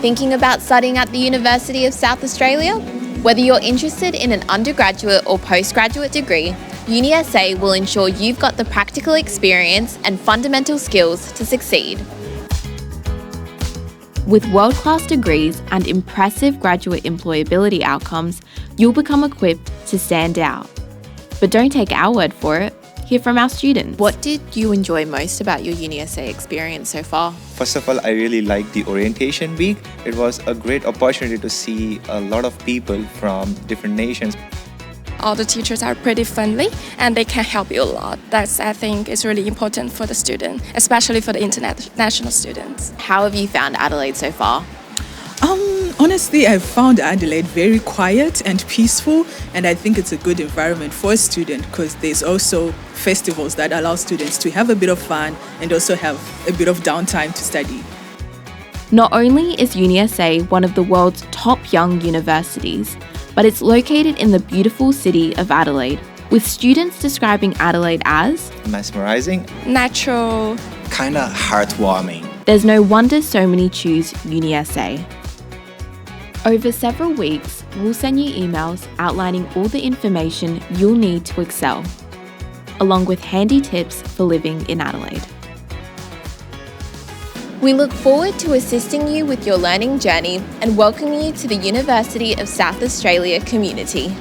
Thinking about studying at the University of South Australia? Whether you're interested in an undergraduate or postgraduate degree, UniSA will ensure you've got the practical experience and fundamental skills to succeed. With world-class degrees and impressive graduate employability outcomes, you'll become equipped to stand out. But don't take our word for it. Hear from our students. What did you enjoy most about your UniSA experience so far? First of all, I really liked the orientation week. It was a great opportunity to see a lot of people from different nations. All the teachers are pretty friendly and they can help you a lot. That's, I think, is really important for the student, especially for the international students. How have you found Adelaide so far? Honestly, I've found Adelaide very quiet and peaceful, and I think it's a good environment for a student because there's also festivals that allow students to have a bit of fun and also have a bit of downtime to study. Not only is UniSA one of the world's top young universities, but it's located in the beautiful city of Adelaide, with students describing Adelaide as Mesmerizing, natural, kinda heartwarming. There's no wonder so many choose UniSA. Over several weeks, we'll send you emails outlining all the information you'll need to excel, along with handy tips for living in Adelaide. We look forward to assisting you with your learning journey and welcoming you to the University of South Australia community.